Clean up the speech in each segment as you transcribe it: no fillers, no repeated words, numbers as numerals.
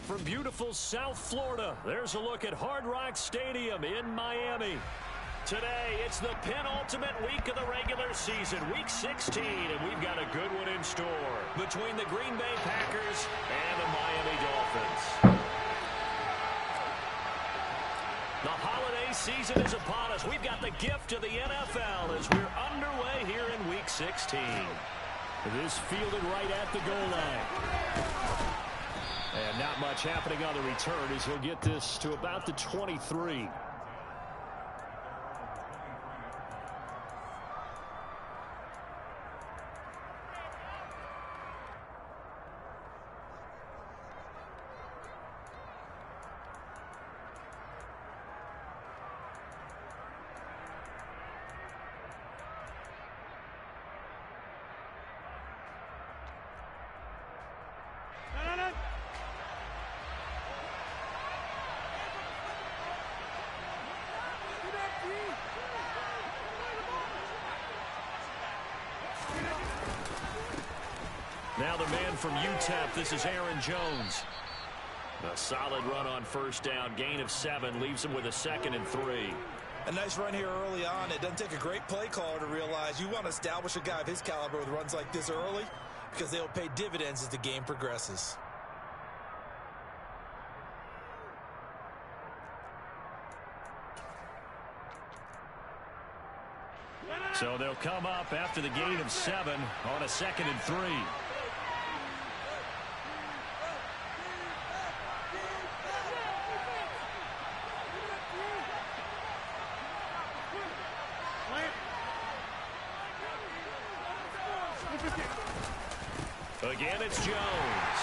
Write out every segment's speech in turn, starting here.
from beautiful South Florida, there's a look at Hard Rock Stadium in Miami. Today, it's the penultimate week of the regular season, Week 16, and we've got a good one in store between the Green Bay Packers and the Miami Dolphins. The holiday season is upon us. We've got the gift of the NFL as we're underway here in Week 16. This fielded right at the goal line. And not much happening on the return as he'll get this to about the 23. Now the man from UTEP, this is Aaron Jones. A solid run on first down, gain of 7, leaves him with a 2nd and 3. A nice run here early on. It doesn't take a great play caller to realize you want to establish a guy of his caliber with runs like this early because they'll pay dividends as the game progresses. So they'll come up after the gain of 7 on a 2nd and 3. Again, it's Jones.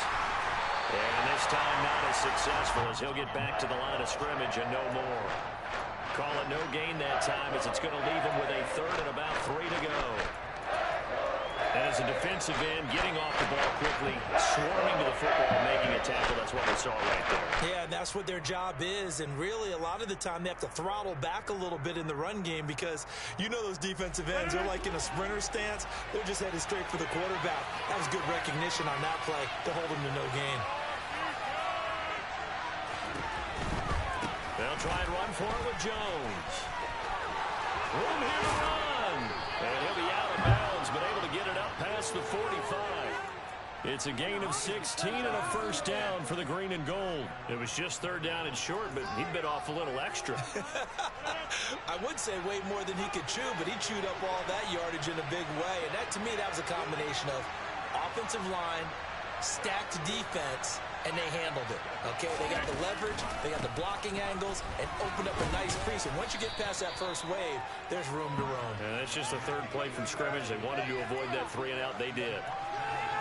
And this time not as successful as he'll get back to the line of scrimmage and no more. Call it no gain that time as it's going to leave him with a 3rd and about 3 to go. And as a defensive end, getting off the ball quickly, swarming to the football, making a tackle. That's what we saw right there. Yeah, and that's what their job is. And really, a lot of the time, they have to throttle back a little bit in the run game because you know those defensive ends, they're like in a sprinter stance. They're just headed straight for the quarterback. That was good recognition on that play to hold him to no gain. They'll try and run for it with Jones. Room here to run. And he'll be out of bounds, but able to get it up past the 45. It's a gain of 16 and a first down for the green and gold. It was just 3rd down and short, but he bit off a little extra. I would say way more than he could chew, but he chewed up all that yardage in a big way. And that, to me, that was a combination of offensive line, stacked defense, and they handled it, okay? They got the leverage, they got the blocking angles, and opened up a nice crease. And once you get past that first wave, there's room to roam. And that's just the 3rd play from scrimmage. They wanted to avoid that 3 and out. They did.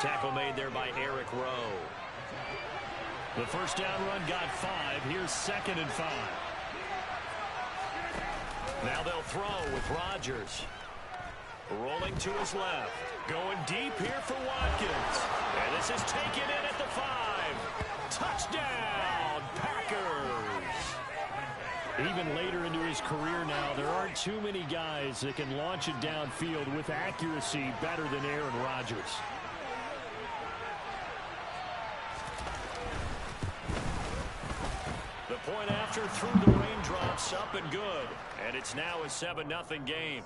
Tackle made there by Eric Rowe. The first down run got 5. Here's 2nd and 5. Now they'll throw with Rodgers. Rolling to his left. Going deep here for Watkins. And this is taken in at the 5. Touchdown, Packers. Even later into his career now, there aren't too many guys that can launch it downfield with accuracy better than Aaron Rodgers. The point after through the raindrops, up and good. And it's now a 7-0 game.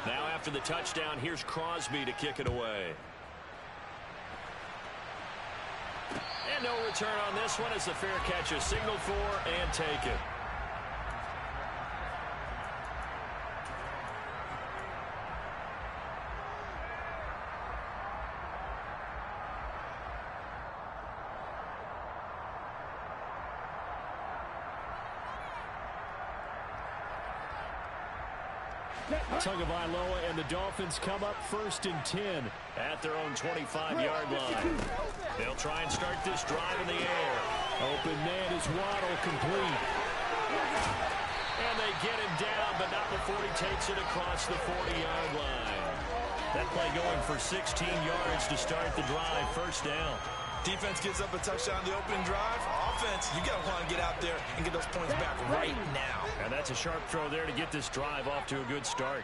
Now after the touchdown, here's Crosby to kick it away. And no return on this one as the fair catch is signaled for and taken. Tagovailoa and the Dolphins come up 1st and 10 at their own 25-yard line. They'll try and start this drive in the air. Open man is Waddle, complete. And they get him down, but not before he takes it across the 40-yard line. That play going for 16 yards to start the drive. First down. Defense gives up a touchdown on the opening drive. Offense, you got to want to get out there and get those points back right now. And that's a sharp throw there to get this drive off to a good start.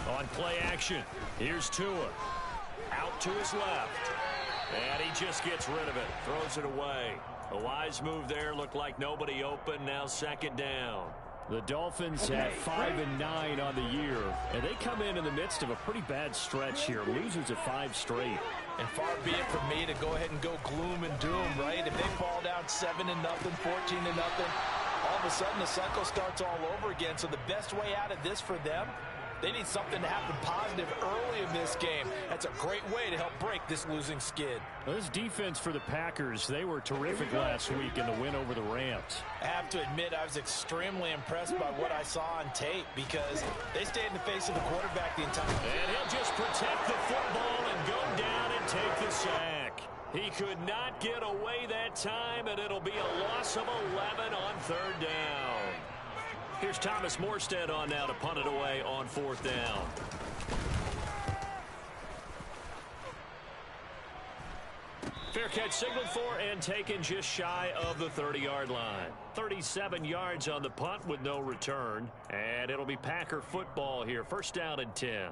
On play action, here's Tua. Out to his left. And he just gets rid of it. Throws it away. A wise move there. Looked like nobody open. Now second down. The Dolphins have 5-9 on the year, and they come in the midst of a pretty bad stretch here. Losers of 5 straight. And far be it from me to go ahead and go gloom and doom, right? If they fall down 7-0, 14-0, all of a sudden the cycle starts all over again. So the best way out of this for them, they need something to happen positive early in this game. That's a great way to help break this losing skid. Well, this defense for the Packers, they were terrific last week in the win over the Rams. I have to admit, I was extremely impressed by what I saw on tape because they stayed in the face of the quarterback the entire time. And he'll just protect the football and go down and take the sack. He could not get away that time, and it'll be a loss of 11 on third down. Here's Thomas Morstead on now to punt it away on fourth down. Fair catch signaled for and taken just shy of the 30-yard line. 37 yards on the punt with no return. And it'll be Packer football here. First down and 10.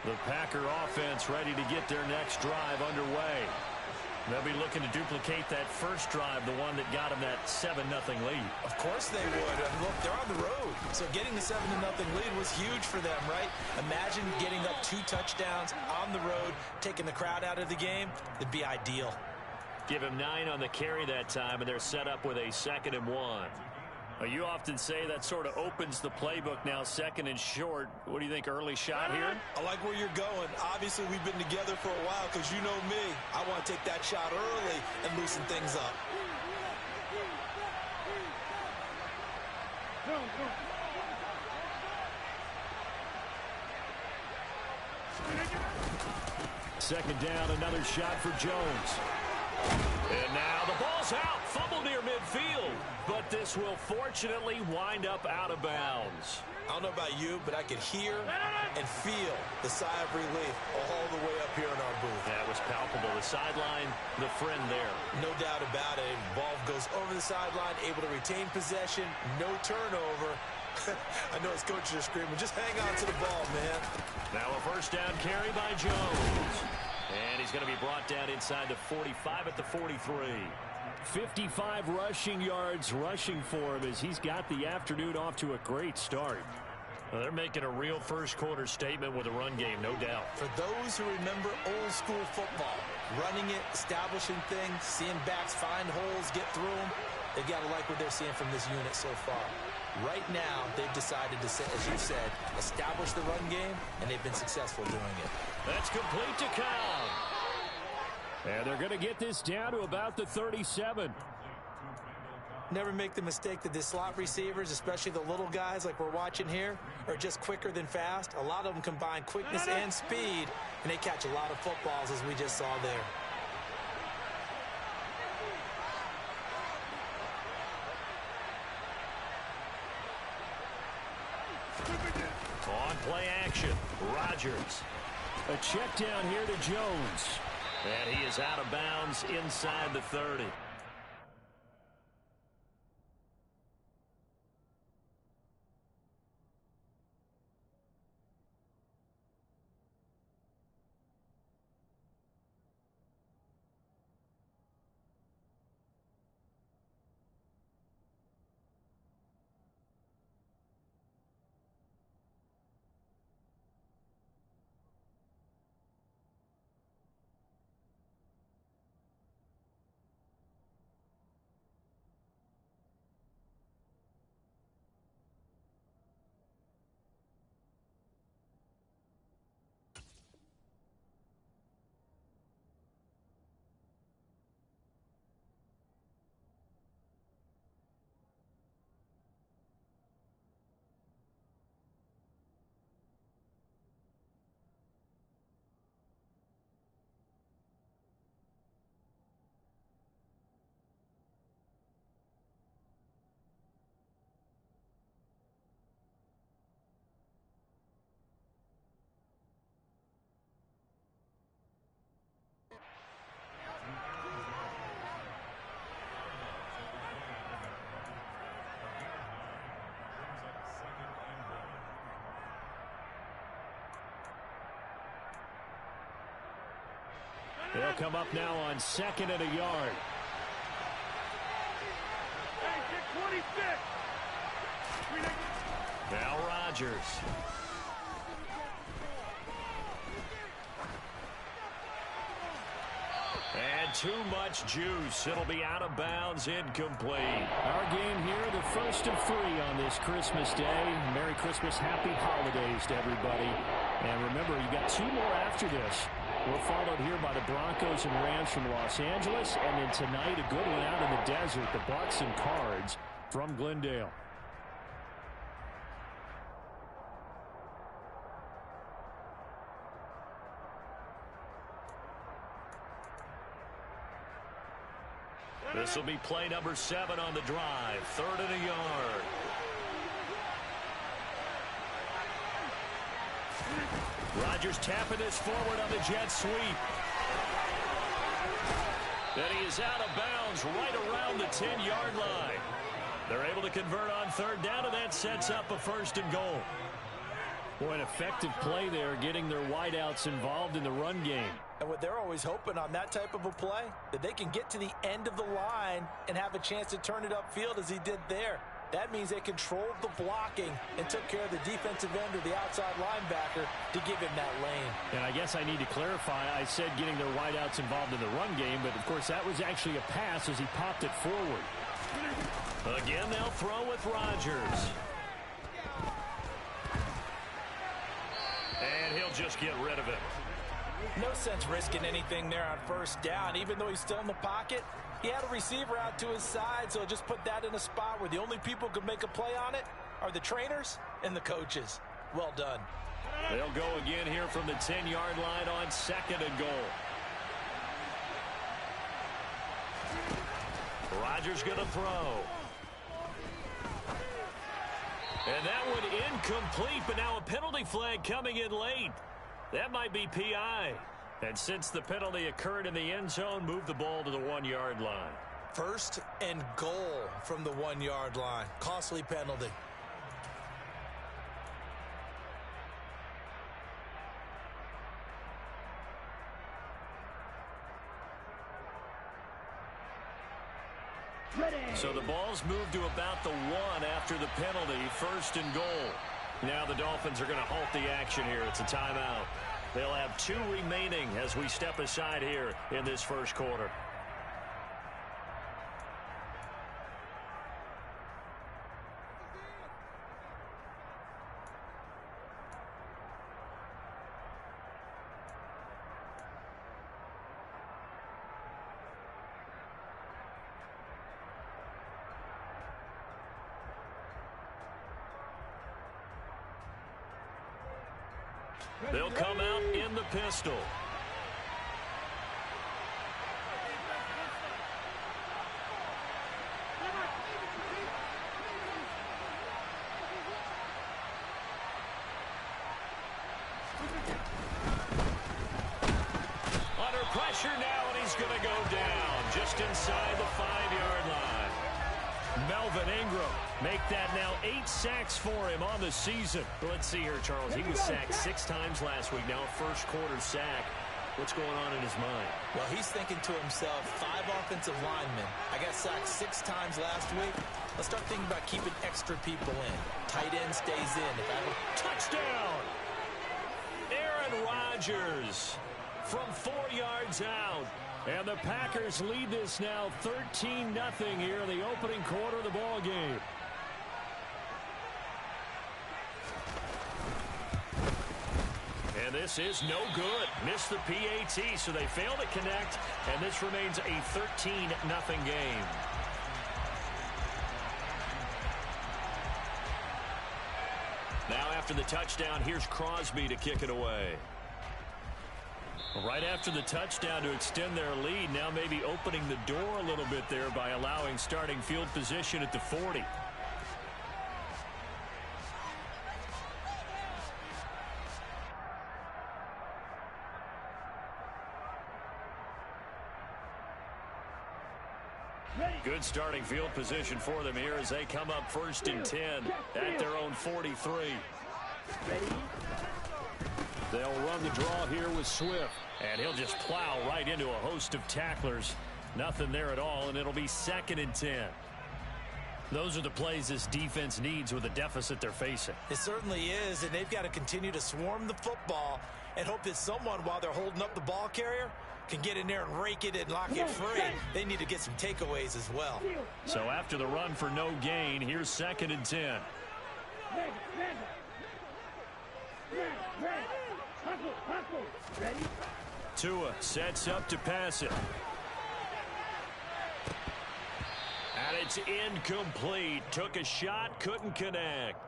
The Packer offense ready to get their next drive underway. They'll be looking to duplicate that first drive, the one that got them that 7-0 lead. Of course they would. And look, they're on the road. So getting the 7-0 lead was huge for them, right? Imagine getting up 2 touchdowns on the road, taking the crowd out of the game. It'd be ideal. Give him 9 on the carry that time, and they're set up with a 2nd and 1. Well, you often say that sort of opens the playbook now, 2nd and short. What do you think, early shot here? I like where you're going. Obviously, we've been together for a while because you know me. I want to take that shot early and loosen things up. Second down, another shot for Jones. And now the ball's out. Fumble near midfield. But this will fortunately wind up out of bounds. I don't know about you, but I could hear and feel the sigh of relief all the way up here in our booth. That was palpable. The sideline, the friend there. No doubt about it. Ball goes over the sideline, able to retain possession, no turnover. I know his coaches are screaming, just hang on to the ball, man. Now a first down carry by Jones. And he's going to be brought down inside the 45 at the 43. 55 rushing yards rushing for him as he's got the afternoon off to a great start. Well, they're making a real first-quarter statement with a run game, no doubt. For those who remember old-school football, running it, establishing things, seeing backs find holes, get through them, they've got to like what they're seeing from this unit so far. Right now, they've decided to, as you said, establish the run game, and they've been successful doing it. That's complete to Cobb. And they're going to get this down to about the 37. Never make the mistake that the slot receivers, especially the little guys like we're watching here, are just quicker than fast. A lot of them combine quickness and speed, and they catch a lot of footballs, as we just saw there. On play action, Rodgers. A check down here to Jones. And he is out of bounds inside the 30. They'll come up now on 2nd and a yard. Now Rodgers. And too much juice. It'll be out of bounds, incomplete. Our game here, the first of 3 on this Christmas Day. Merry Christmas, happy holidays to everybody. And remember, you got 2 more after this. We're followed here by the Broncos and Rams from Los Angeles. And then tonight, a good one out in the desert, the Bucs and Cards from Glendale. This will be play number 7 on the drive. 3rd and a yard. Rodgers tapping this forward on the jet sweep. And he is out of bounds right around the 10-yard line. They're able to convert on 3rd down, and that sets up a 1st and goal. Boy, an effective play there, getting their wideouts involved in the run game. And what they're always hoping on that type of a play, that they can get to the end of the line and have a chance to turn it upfield as he did there. That means they controlled the blocking and took care of the defensive end or the outside linebacker to give him that lane. And I guess I need to clarify, I said getting their wideouts involved in the run game, but of course that was actually a pass as he popped it forward. Again, they'll throw with Rodgers. And he'll just get rid of it. No sense risking anything there on 1st down. Even though he's still in the pocket, he had a receiver out to his side, so just put that in a spot where the only people who can make a play on it are the trainers and the coaches. Well done. They'll go again here from the 10-yard line on 2nd and goal. Rodgers going to throw. And that one incomplete, but now a penalty flag coming in late. That might be PI. And since the penalty occurred in the end zone, move the ball to the 1-yard line. 1st and goal from the 1-yard line. Costly penalty. So the ball's moved to about the 1 after the penalty. 1st and goal. Now the Dolphins are going to halt the action here. It's a timeout. They'll have 2 remaining as we step aside here in this 1st quarter. They'll come out in the pistol. Under pressure now, and he's going to go down just inside the 5-yard line. Melvin Ingram make that now 8 sacks for him on the season. Let's see here, Charles. He was sacked 6 times last week. Now a 1st quarter sack. What's going on in his mind? Well, he's thinking to himself, 5 offensive linemen. I got sacked 6 times last week. Let's start thinking about keeping extra people in. Tight end stays in. Touchdown! Aaron Rodgers from 4 yards out. And the Packers lead this now 13-0 here in the opening quarter of the ball game. And this is no good. Missed the PAT, so they fail to connect, and this remains a 13-0 game. Now after the touchdown, here's Crosby to kick it away. Right after the touchdown to extend their lead, now maybe opening the door a little bit there by allowing starting field position at the 40. Good starting field position for them here as they come up 1st and 10 at their own 43. They'll run the draw here with Swift. And he'll just plow right into a host of tacklers. Nothing there at all, and it'll be 2nd and 10. Those are the plays this defense needs with the deficit they're facing. It certainly is, and they've got to continue to swarm the football and hope that someone, while they're holding up the ball carrier, can get in there and rake it and lock it free. They need to get some takeaways as well. So after the run for no gain, here's 2nd and 10. Tua sets up to pass it. And it's incomplete. Took a shot, couldn't connect.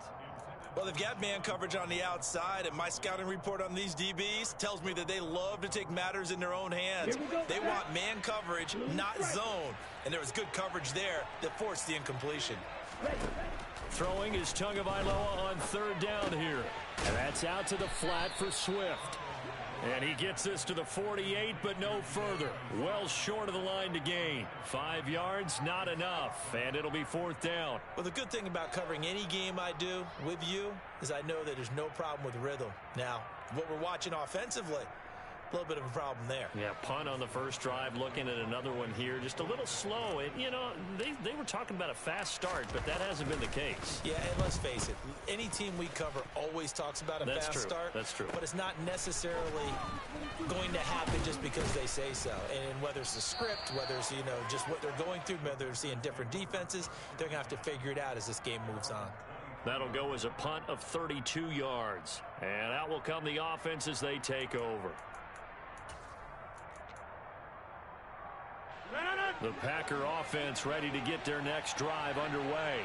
Well, they've got man coverage on the outside, and my scouting report on these DBs tells me that they love to take matters in their own hands. They want man coverage, not zone. And there was good coverage there that forced the incompletion. Throwing is Tagovailoa on 3rd down here. And that's out to the flat for Swift. And he gets this to the 48, but no further. Well short of the line to gain. 5 yards, not enough. And it'll be 4th down. Well, the good thing about covering any game I do with you is I know that there's no problem with rhythm. Now, what we're watching offensively, a little bit of a problem there. Yeah, punt on the first drive, looking at another one here. Just a little slow. And, you know, they were talking about a fast start, but that hasn't been the case. Yeah, and let's face it, any team we cover always talks about a fast start. That's true. But it's not necessarily going to happen just because they say so. And whether it's the script, whether it's, you know, just what they're going through, whether they're seeing different defenses, they're going to have to figure it out as this game moves on. That'll go as a punt of 32 yards. And out will come the offense as they take over. The Packer offense ready to get their next drive underway.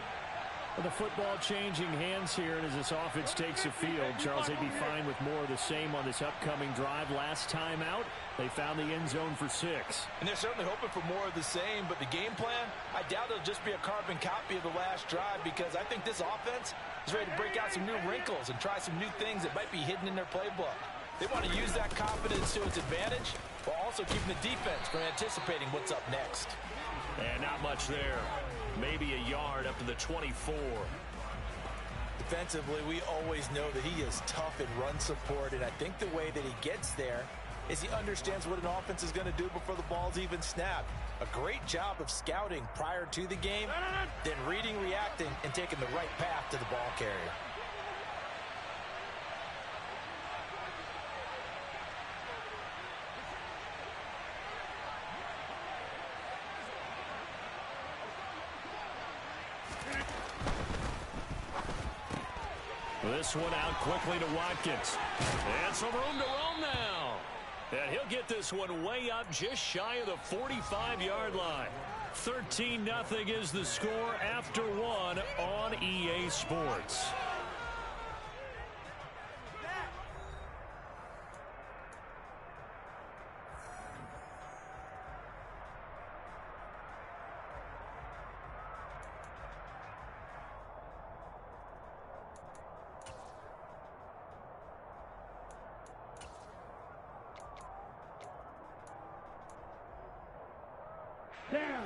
Well, the football changing hands here, and as this offense takes the field, Charles, they'd be fine with more of the same on this upcoming drive. Last time out, they found the end zone for 6. And they're certainly hoping for more of the same, but the game plan, I doubt it'll just be a carbon copy of the last drive, because I think this offense is ready to break out some new wrinkles and try some new things that might be hidden in their playbook. They want to use that confidence to its advantage, while also keeping the defense from anticipating what's up next. And not much there. Maybe a yard up to the 24. Defensively, we always know that he is tough in run support, and I think the way that he gets there is he understands what an offense is going to do before the ball's even snapped. A great job of scouting prior to the game, then reading, reacting, and taking the right path to the ball carrier. This one out quickly to Watkins. And some room to roam now. And he'll get this one way up just shy of the 45-yard line. 13-0 is the score after one on EA Sports. Down.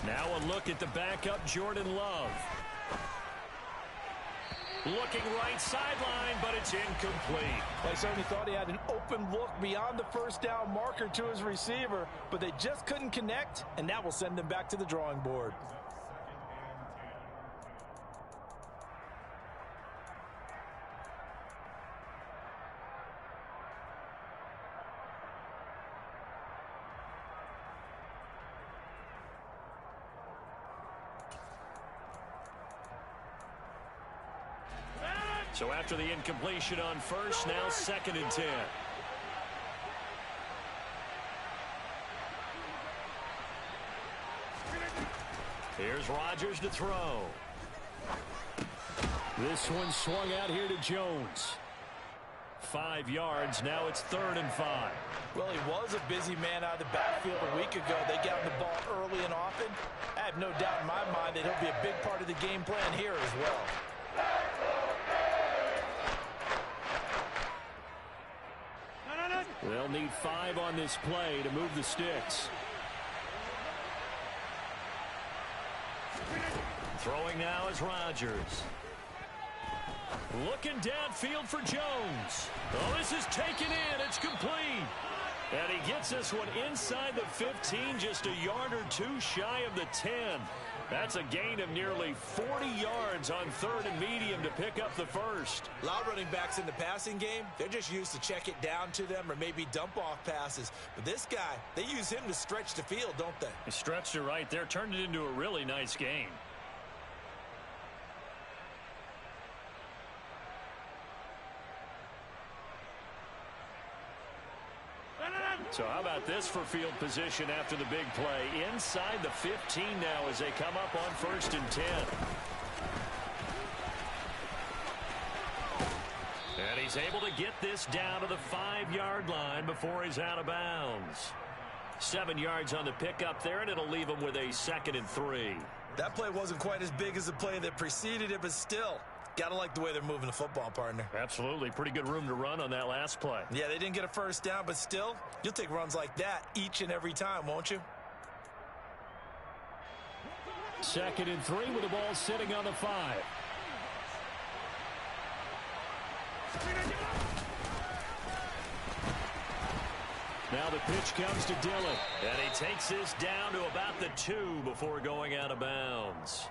Now a look at the backup, Jordan Love. Looking right sideline, but it's incomplete. I certainly thought he had an open look beyond the first down marker to his receiver, but they just couldn't connect, and that will send them back to the drawing board. So after the incompletion on first, now 2nd and 10. Here's Rodgers to throw. This one swung out here to Jones. 5 yards. Now it's 3rd and 5. Well, he was a busy man out of the backfield a week ago. They got him the ball early and often. I have no doubt in my mind that he'll be a big part of the game plan here as well. They'll need 5 on this play to move the sticks. Throwing now is Rodgers. Looking downfield for Jones. Oh, this is taken in. It's complete. And he gets this one inside the 15, just a yard or two shy of the 10. That's a gain of nearly 40 yards on 3rd and medium to pick up the first. A lot of running backs in the passing game, they're just used to check it down to them or maybe dump off passes. But this guy, they use him to stretch the field, don't they? He stretched it right there, turned it into a really nice game. So how about this for field position after the big play? Inside the 15 now as they come up on 1st and 10. And he's able to get this down to the 5-yard line before he's out of bounds. 7 yards on the pickup there, and it'll leave him with a 2nd and 3. That play wasn't quite as big as the play that preceded it, but still, got to like the way they're moving the football, partner. Absolutely. Pretty good room to run on that last play. Yeah, they didn't get a first down, but still, you'll take runs like that each and every time, won't you? 2nd and 3 with the ball sitting on the 5. Now the pitch comes to Dillon. And he takes this down to about the 2 before going out of bounds.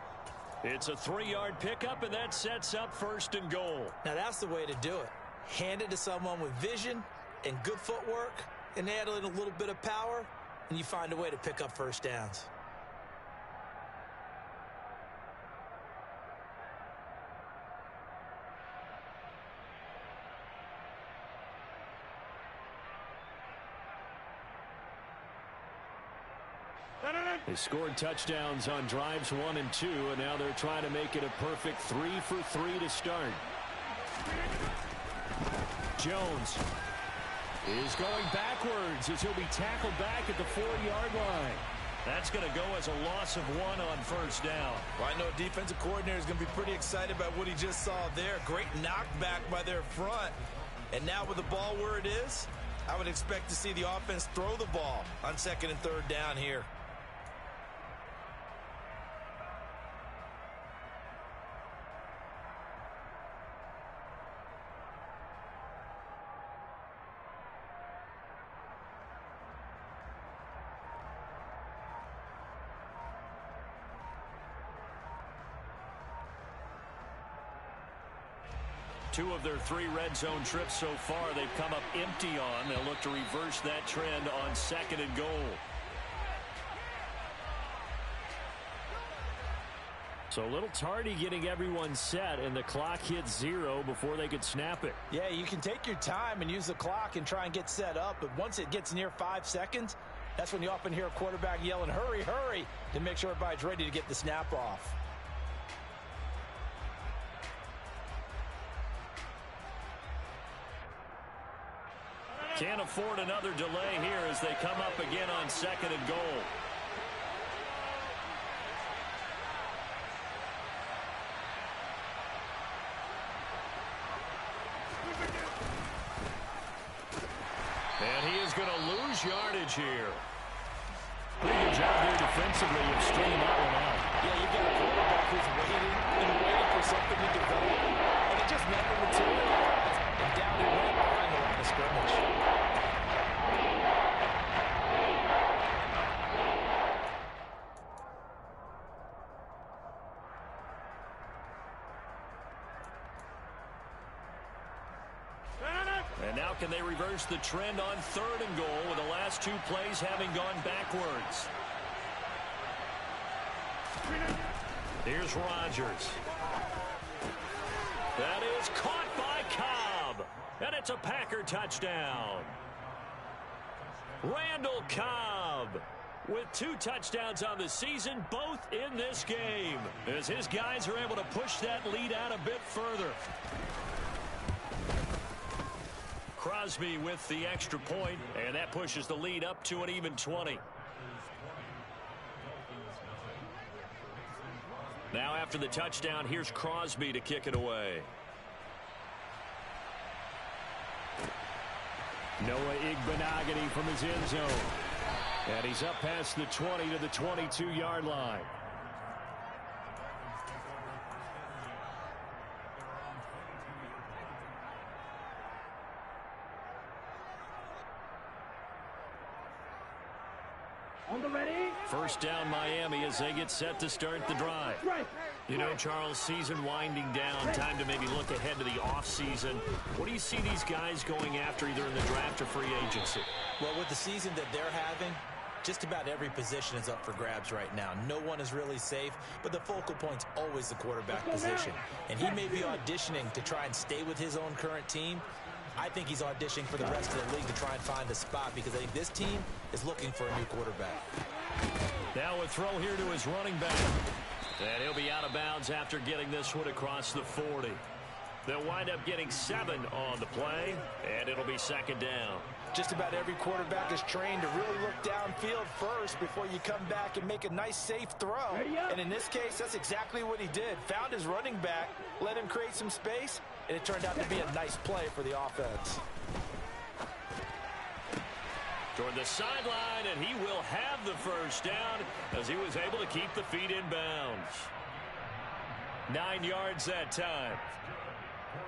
It's a 3-yard pickup, and that sets up 1st and goal. Now that's the way to do it. Hand it to someone with vision and good footwork, and add in a little bit of power, and you find a way to pick up first downs. They scored touchdowns on drives 1 and 2, and now they're trying to make it a perfect 3 for 3 to start. Jones is going backwards as he'll be tackled back at the 4-yard line. That's going to go as a loss of 1 on 1st down. Well, I know a defensive coordinator is going to be pretty excited about what he just saw there. Great knockback by their front. And now with the ball where it is, I would expect to see the offense throw the ball on 2nd and 3rd down here. Two of their 3 red zone trips so far they've come up empty on. They'll look to reverse that trend on 2nd and goal. So a little tardy getting everyone set, and the clock hits 0 before they could snap it. Yeah, you can take your time and use the clock and try and get set up, but once it gets near 5 seconds, that's when you often hear a quarterback yelling, hurry, hurry, to make sure everybody's ready to get the snap off. Can't afford another delay here as they come up again on 2nd and goal. And he is going to lose yardage here. Pretty good job there defensively of stringing that one out. Yeah, you've got a quarterback who's waiting for something to develop, and it just never materialized. And down he went behind the line of scrimmage. And now can they reverse the trend on 3rd and goal with the last 2 plays having gone backwards? Here's Rodgers. That is caught by Cobb. And it's a Packer touchdown. Randall Cobb with 2 touchdowns on the season, both in this game, as his guys are able to push that lead out a bit further. Crosby with the extra point, and that pushes the lead up to an even 20. Now after the touchdown, here's Crosby to kick it away. Noah Igbenogany from his end zone. And he's up past the 20 to the 22-yard line. On the ready. First down Miami as they get set to start the drive. You know, Charles, season winding down, time to maybe look ahead to the offseason. What do you see these guys going after either in the draft or free agency? Well, with the season that they're having, just about every position is up for grabs right now. No one is really safe, but the focal point's always the quarterback position. And he may be auditioning to try and stay with his own current team. I think he's auditioning for the rest of the league to try and find a spot because I think this team is looking for a new quarterback. Now a throw here to his running back. And he'll be out of bounds after getting this one across the 40. They'll wind up getting 7 on the play, and it'll be second down. Just about every quarterback is trained to really look downfield first before you come back and make a nice, safe throw. And in this case, that's exactly what he did. Found his running back, let him create some space, and it turned out to be a nice play for the offense. Toward the sideline, and he will have the first down as he was able to keep the feet in bounds. 9 yards that time.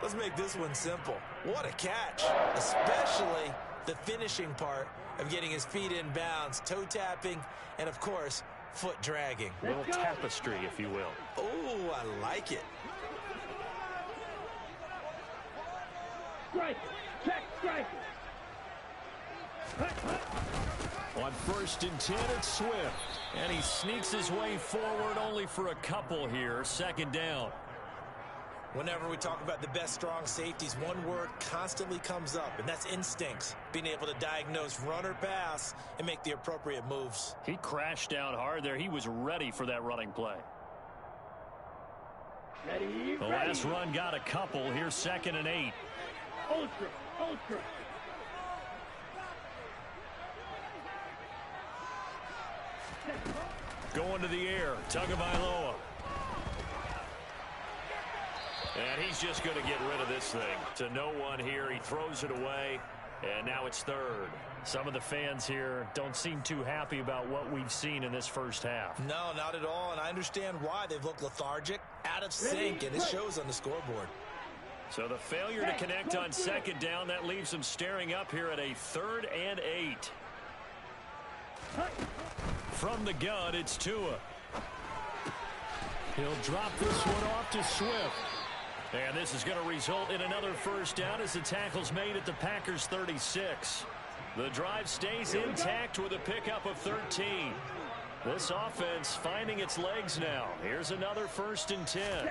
Let's make this one simple. What a catch, especially the finishing part of getting his feet in bounds, toe tapping, and of course, foot dragging. A little tapestry, if you will. Oh, I like it. Strike. Check. Strike. On 1st and 10, it's Swift. And he sneaks his way forward only for a couple here. Second down. Whenever we talk about the best strong safeties, one word constantly comes up, and that's instincts. Being able to diagnose run or pass and make the appropriate moves. He crashed down hard there. He was ready for that running play. Ready. The last run got a couple. Here's 2nd and 8. Ultra. Going to the air. Tagovailoa. And he's just going to get rid of this thing to no one here. He throws it away, and now it's 3rd. Some of the fans here don't seem too happy about what we've seen in this first half. No, not at all, and I understand why. They've looked lethargic, out of sync, and it shows on the scoreboard. So the failure to connect on 2nd down, that leaves them staring up here at a 3rd and 8. From the gun, it's Tua. He'll drop this one off to Swift. And this is going to result in another first down as the tackle's made at the Packers' 36. The drive stays intact with a pickup of 13. This offense finding its legs now. Here's another 1st and 10.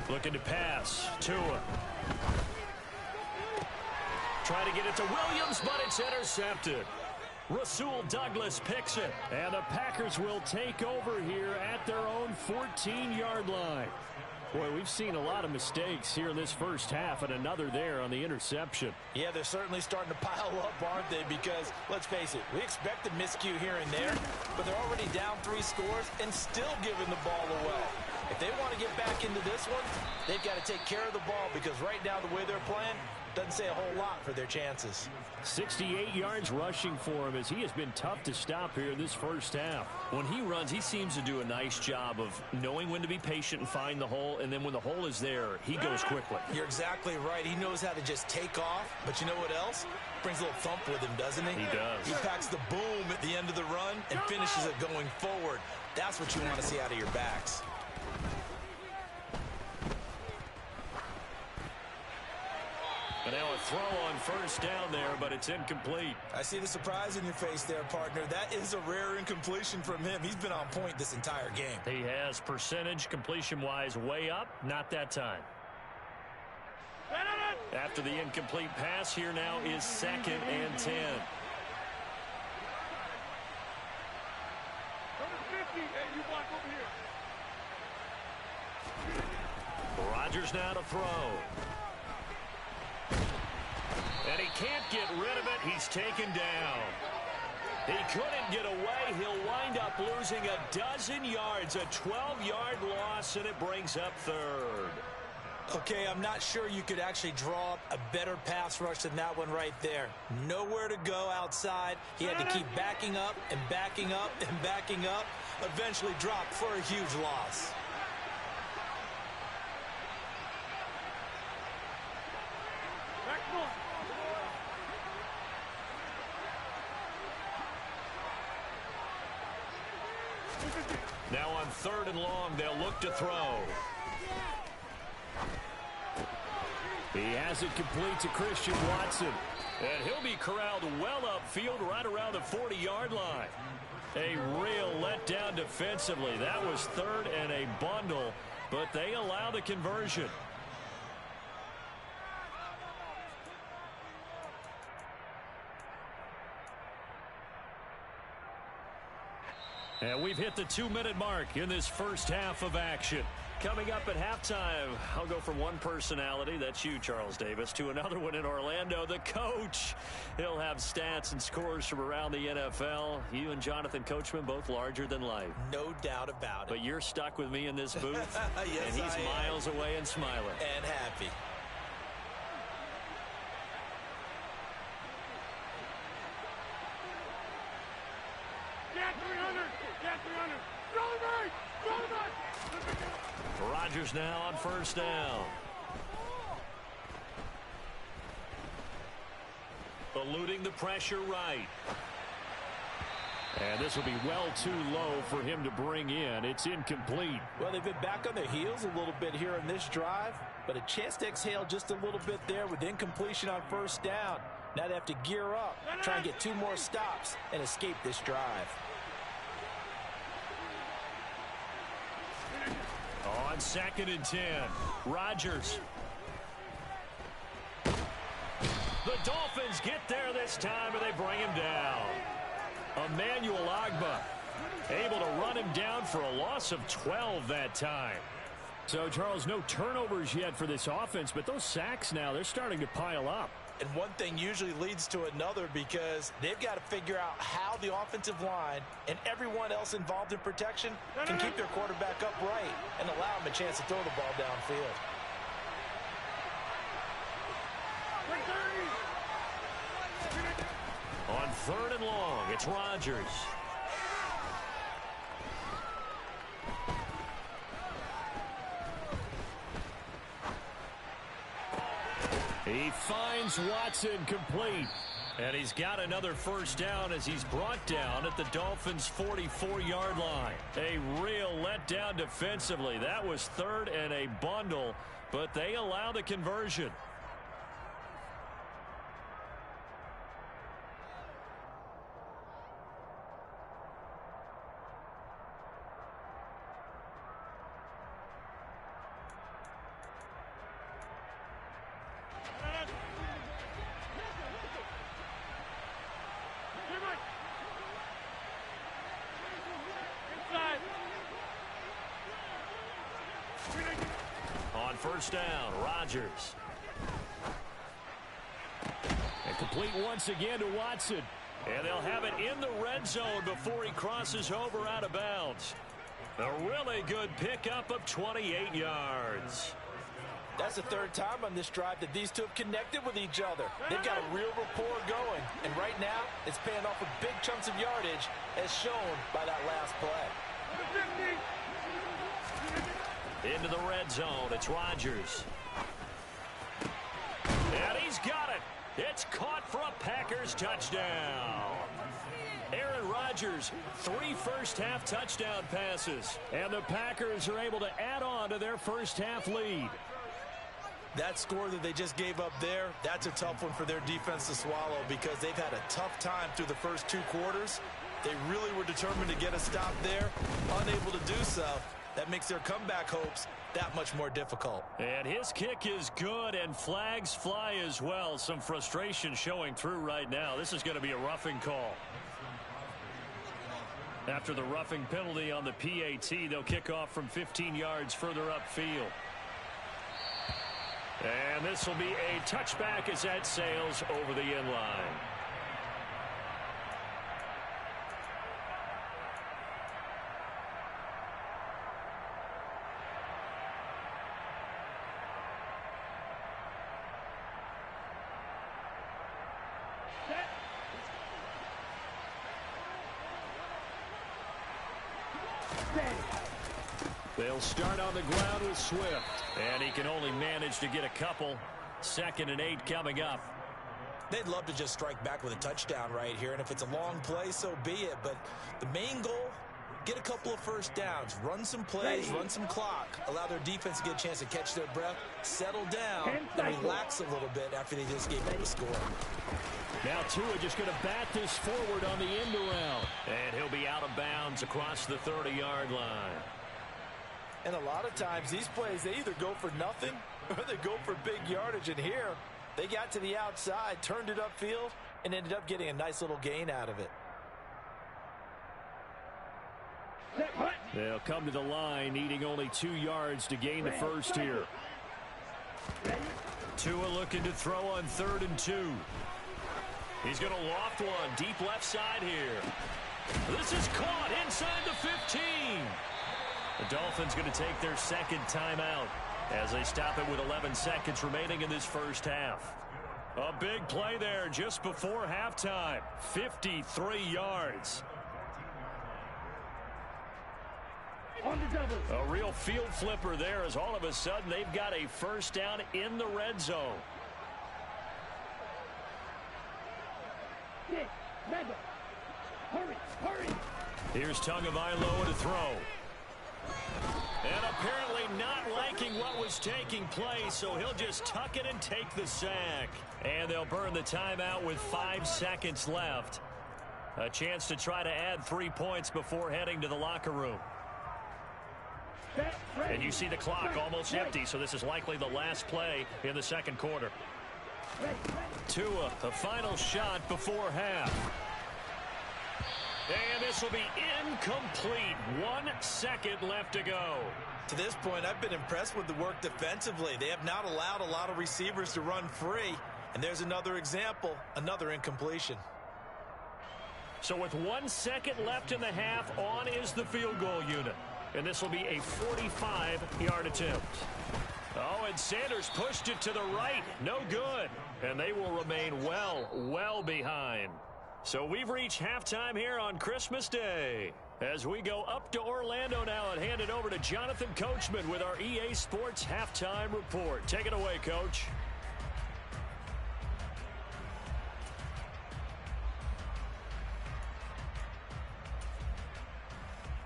Looking to pass. Tua. Trying to get it to Williams, but it's intercepted. Rasul Douglas picks it. And the Packers will take over here at their own 14-yard line. Boy, we've seen a lot of mistakes here in this first half, and another there on the interception. Yeah, they're certainly starting to pile up, aren't they? Because, let's face it, we expected miscue here and there, but they're already down 3 scores and still giving the ball away. If they want to get back into this one, they've got to take care of the ball because right now the way they're playing doesn't say a whole lot for their chances. 68 yards rushing for him as he has been tough to stop here in this first half. When he runs, he seems to do a nice job of knowing when to be patient and find the hole, and then when the hole is there, he goes quickly. You're exactly right. He knows how to just take off, but you know what else? Brings a little thump with him, doesn't he? He does. He packs the boom at the end of the run and finishes it going forward. That's what you want to see out of your backs. And now a throw on first down there, but it's incomplete. I see the surprise in your face there, partner. That is a rare incompletion from him. He's been on point this entire game. He has percentage completion-wise way up, not that time. After the incomplete pass, here now is 2nd and 10. Rodgers now to throw. And he can't get rid of it. He's taken down. He couldn't get away. He'll wind up losing a dozen yards, a 12-yard loss, and it brings up 3rd. Okay, I'm not sure you could actually draw up a better pass rush than that one right there. Nowhere to go outside. He had to keep backing up and backing up and backing up. Eventually dropped for a huge loss. third and long, they'll look to throw. He has it complete to Christian Watson. And he'll be corralled well upfield right around the 40-yard line. A real letdown defensively. That was third and a bundle, but they allow the conversion. And we've hit the 2-minute mark in this first half of action. Coming up at halftime, I'll go from one personality, that's you, Charles Davis, to another one in Orlando, the coach. He'll have stats and scores from around the NFL. You and Jonathan Coachman, both larger than life. No doubt about it. But you're stuck with me in this booth, yes, and he's miles away and smiling. And happy. Rodgers now on first down. Eluding the pressure right. And this will be well too low for him to bring in. It's incomplete. Well, they've been back on their heels a little bit here in this drive, but a chance to exhale just a little bit there with incompletion on first down. Now they have to gear up, try and get 2 more stops and escape this drive. On 2nd and 10, Rodgers. The Dolphins get there this time, and they bring him down. Emmanuel Ogbah able to run him down for a loss of 12 that time. So, Charles, no turnovers yet for this offense, but those sacks now, they're starting to pile up. And one thing usually leads to another because they've got to figure out how the offensive line and everyone else involved in protection can keep their quarterback upright and allow him a chance to throw the ball downfield. On 3rd and long, it's Rodgers. He finds Watson complete. And he's got another first down as he's brought down at the Dolphins' 44-yard line. A real letdown defensively. That was third and a bundle, but they allow the conversion. On first down, Rodgers. And complete once again to Watson. And they'll have it in the red zone before he crosses over out of bounds. A really good pickup of 28 yards. That's the 3rd time on this drive that these two have connected with each other. They've got a real rapport going. And right now, it's paying off with big chunks of yardage as shown by that last play. Into the red zone, it's Rodgers. And he's got it. It's caught for a Packers touchdown. Aaron Rodgers, 3 first-half touchdown passes. And the Packers are able to add on to their first-half lead. That score that they just gave up there, that's a tough one for their defense to swallow because they've had a tough time through the first 2 quarters. They really were determined to get a stop there, unable to do so. That makes their comeback hopes that much more difficult. And his kick is good, and flags fly as well. Some frustration showing through right now. This is going to be a roughing call. After the roughing penalty on the PAT, they'll kick off from 15 yards further upfield. And this will be a touchback as that sails over the end line. They'll start on the ground with Swift. And he can only manage to get a couple. 2nd and 8 coming up. They'd love to just strike back with a touchdown right here. And if it's a long play, so be it. But the main goal get a couple of first downs, run some plays, run some clock, allow their defense to get a chance to catch their breath, settle down, and relax a little bit after they just gave up a score. Now Tua just going to bat this forward on the end around. And he'll be out of bounds across the 30-yard line. And a lot of times these plays, they either go for nothing or they go for big yardage. And here, they got to the outside, turned it upfield, and ended up getting a nice little gain out of it. They'll come to the line, needing only 2 yards to gain the first here. Tua looking to throw on 3rd and 2. He's going to loft one deep left side here. This is caught inside the 15. The Dolphins going to take their second timeout as they stop it with 11 seconds remaining in this first half. A big play there just before halftime. 53 yards. On the double. A real field flipper there as all of a sudden they've got a first down in the red zone. Hurry, hurry. Here's Tagovailoa to throw. And apparently not liking what was taking place, so he'll just tuck it and take the sack. And they'll burn the timeout with 5 seconds left. A chance to try to add 3 points before heading to the locker room. And you see the clock almost empty, so this is likely the last play in the second quarter. Tua, the final shot before half. And this will be incomplete. 1 second left to go. To this point, I've been impressed with the work defensively. They have not allowed a lot of receivers to run free. And there's another example, another incompletion. So with 1 second left in the half, on is the field goal unit. And this will be a 45-yard attempt. Oh, and Sanders pushed it to the right. No good. And they will remain well behind. So we've reached halftime here on Christmas Day. As we go up to Orlando now and hand it over to Jonathan Coachman with our EA Sports Halftime Report. Take it away, Coach.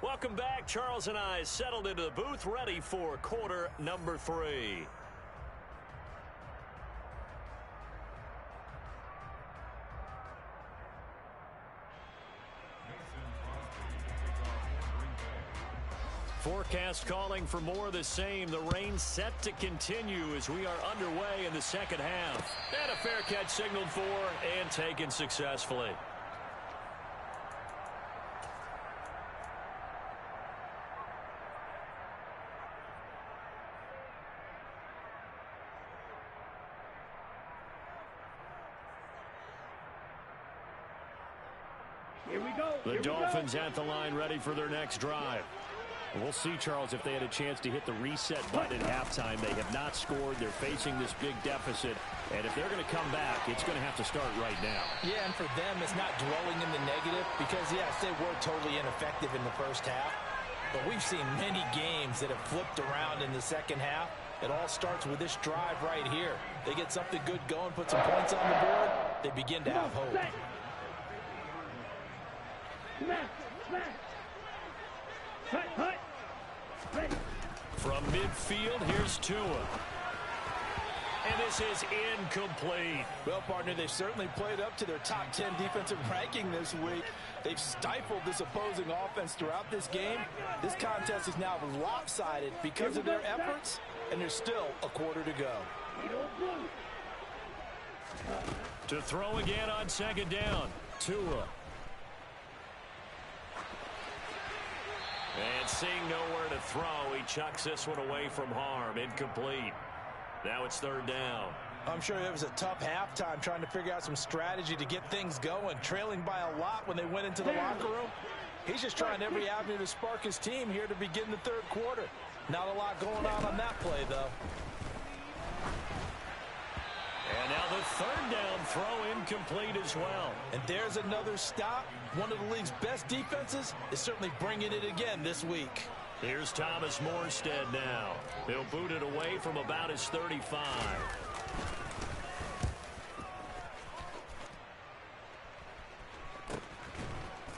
Welcome back. Charles and I settled into the booth, ready for quarter number 3. Forecast calling for more of the same. The rain set to continue as we are underway in the second half. And a fair catch signaled for and taken successfully. Here we go. The Dolphins at the line, ready for their next drive. We'll see, Charles, if they had a chance to hit the reset button at halftime. They have not scored. They're facing this big deficit. And if they're going to come back, it's going to have to start right now. Yeah, and for them, it's not dwelling in the negative because, yes, they were totally ineffective in the first half. But we've seen many games that have flipped around in the second half. It all starts with this drive right here. They get something good going, put some points on the board, they begin to have hope. From midfield, here's Tua. And this is incomplete. Well, partner, they've certainly played up to their top 10 defensive ranking this week. They've stifled this opposing offense throughout this game. This contest is now lopsided because of their efforts, and there's still a quarter to go. To throw again on second down, Tua. And seeing nowhere to throw, he chucks this one away from harm. Incomplete. Now it's third down. I'm sure it was a tough halftime trying to figure out some strategy to get things going, trailing by a lot when they went into the locker room. He's just trying every avenue to spark his team here to begin the third quarter. Not a lot going on that play, though. And now the third down throw incomplete as well. And there's another stop. One of the league's best defenses is certainly bringing it again this week. Here's Thomas Morstead now. He'll boot it away from about his 35.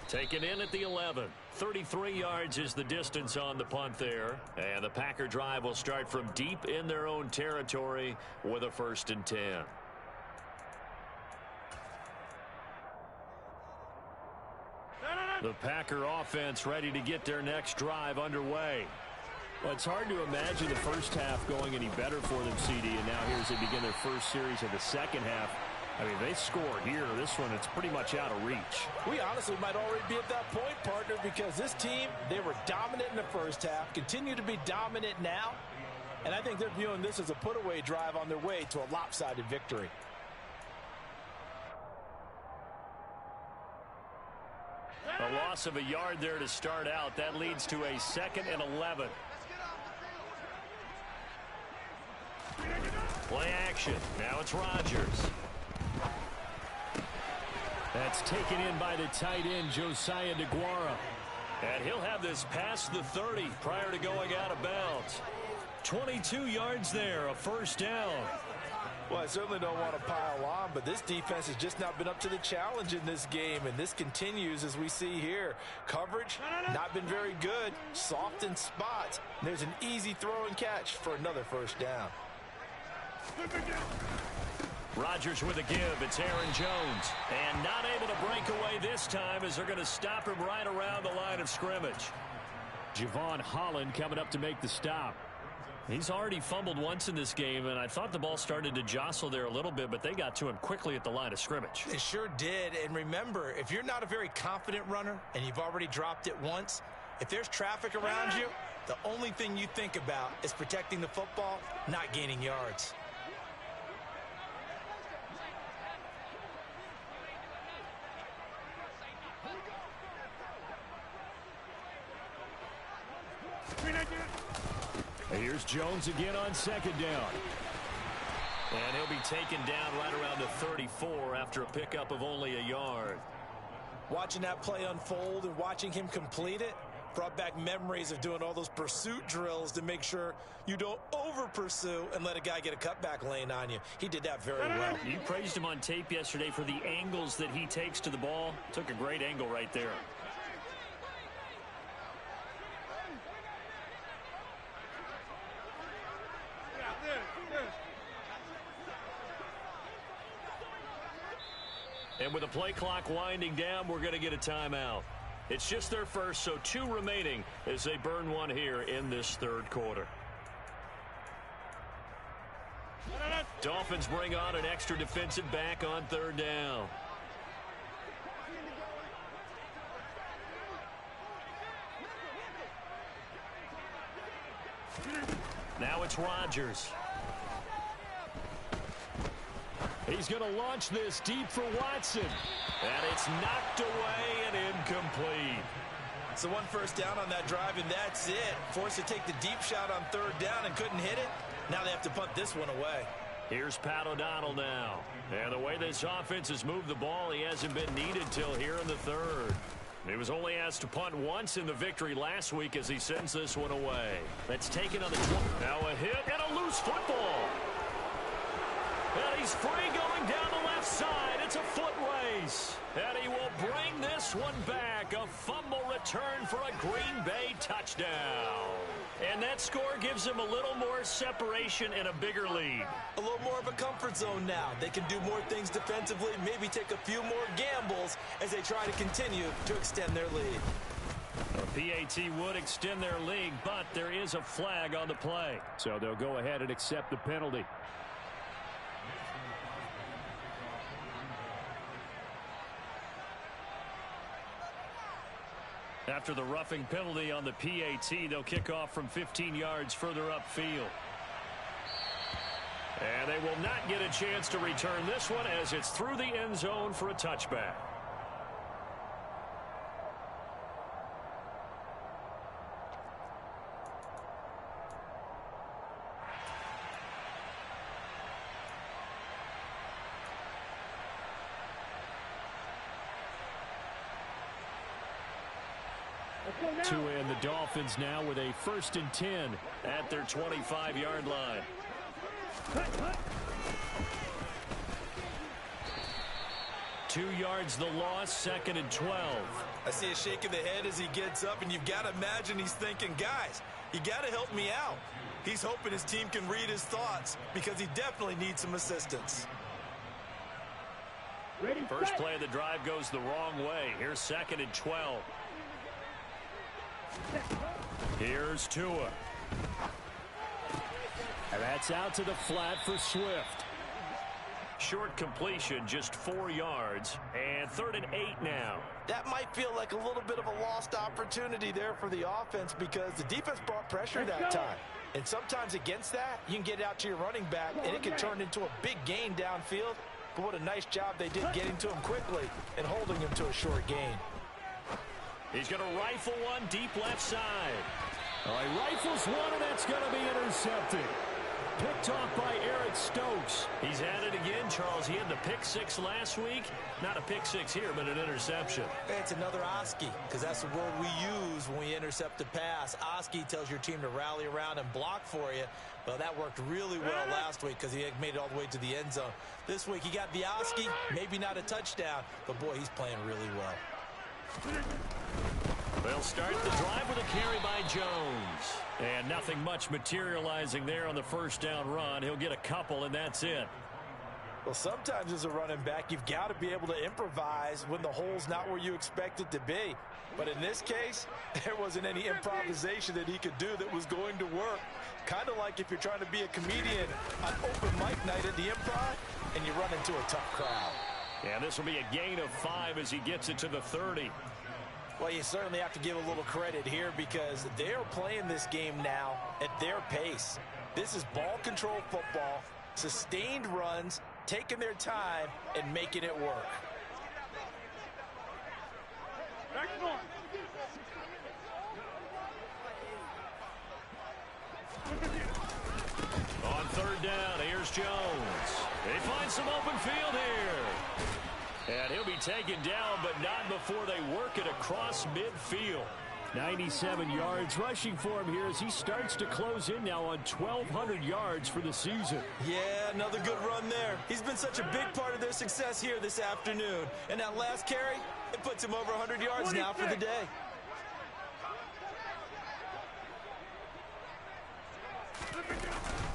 Taken in at the 11. 33 yards is the distance on the punt there. And the Packer drive will start from deep in their own territory with a 1st and 10. The Packer offense ready to get their next drive underway. Well, it's hard to imagine the first half going any better for them, CD, and now here as they begin their first series of the second half. I mean, they scored here. This one, it's pretty much out of reach. We honestly might already be at that point, partner, because this team, they were dominant in the first half, continue to be dominant now, and I think they're viewing this as a put-away drive on their way to a lopsided victory. A loss of a yard there to start out. That leads to a 2nd and 11. Play action. Now it's Rodgers. That's taken in by the tight end, Josiah DeGuara. And he'll have this past the 30 prior to going out of bounds. 22 yards there, a 1st down. Well, I certainly don't want to pile on, but this defense has just not been up to the challenge in this game, and this continues as we see here. Coverage, not been very good, soft in spots. There's an easy throw and catch for another 1st down. Rodgers with a give. It's Aaron Jones. And not able to break away this time as they're going to stop him right around the line of scrimmage. Javon Holland coming up to make the stop. He's already fumbled once in this game, and I thought the ball started to jostle there a little bit, but they got to him quickly at the line of scrimmage. They sure did, and remember, if you're not a very confident runner and you've already dropped it once, if there's traffic around you, the only thing you think about is protecting the football, not gaining yards. Here's Jones again on 2nd down. And he'll be taken down right around the 34 after a pickup of only a yard. Watching that play unfold and watching him complete it brought back memories of doing all those pursuit drills to make sure you don't over-pursue and let a guy get a cutback lane on you. He did that very well. You praised him on tape yesterday for the angles that he takes to the ball. Took a great angle right there. And with the play clock winding down, we're going to get a timeout. It's just their first, so 2 remaining as they burn one here in this 3rd quarter. Dolphins bring on an extra defensive back on 3rd down. Now it's Rodgers. He's going to launch this deep for Watson. And it's knocked away and incomplete. So 1 1st down on that drive, and that's it. Forced to take the deep shot on 3rd down and couldn't hit it. Now they have to punt this one away. Here's Pat O'Donnell now. And the way this offense has moved the ball, he hasn't been needed till here in the 3rd. He was only asked to punt once in the victory last week as he sends this one away. That's taken on the 20. Now a hit and a loose football. And he's free going down the left side. It's a foot race. And he will bring this one back. A fumble return for a Green Bay touchdown. And that score gives him a little more separation and a bigger lead. A little more of a comfort zone now. They can do more things defensively, maybe take a few more gambles as they try to continue to extend their lead. A PAT would extend their lead, but there is a flag on the play. So they'll go ahead and accept the penalty. After the roughing penalty on the PAT, they'll kick off from 15 yards further upfield. And they will not get a chance to return this one as it's through the end zone for a touchback. To end the Dolphins now with a 1st and 10 at their 25-yard line. 2 yards the loss, 2nd and 12. I see a shake of the head as he gets up, and you've got to imagine he's thinking, guys, you got to help me out. He's hoping his team can read his thoughts because he definitely needs some assistance. First play of the drive goes the wrong way. Here's 2nd and 12. Here's Tua. And that's out to the flat for Swift. Short completion, just 4 yards, and 3rd and 8 now. That might feel like a little bit of a lost opportunity there for the offense because the defense brought pressure that time. And sometimes against that, you can get out to your running back, and it can turn into a big gain downfield. But what a nice job they did getting to him quickly and holding him to a short gain. He's going to rifle one deep left side. He rifles one, and that's going to be intercepted. Picked off by Eric Stokes. He's at it again, Charles. He had the pick 6 last week. Not a pick 6 here, but an interception. It's another Oski, because that's the word we use when we intercept a pass. Oski tells your team to rally around and block for you. Well, that worked really well last week because he made it all the way to the end zone. This week he got the Oski, maybe not a touchdown, but boy, he's playing really well. They'll start the drive with a carry by Jones. And nothing much materializing there on the first down run. He'll get a couple, and that's it. Well, sometimes as a running back, you've got to be able to improvise when the hole's not where you expect it to be. But in this case, there wasn't any improvisation that he could do that was going to work. Kind of like if you're trying to be a comedian on open mic night at the Improv, and you run into a tough crowd. Yeah, this will be a gain of 5 as he gets it to the 30. Well, you certainly have to give a little credit here because they're playing this game now at their pace. This is ball control football, sustained runs, taking their time, and making it work. On 3rd down, here's Jones. They find some open field here. And he'll be taken down, but not before they work it across midfield. 97 yards rushing for him here as he starts to close in now on 1,200 yards for the season. Yeah, another good run there. He's been such a big part of their success here this afternoon. And that last carry, it puts him over 100 yards now for the day.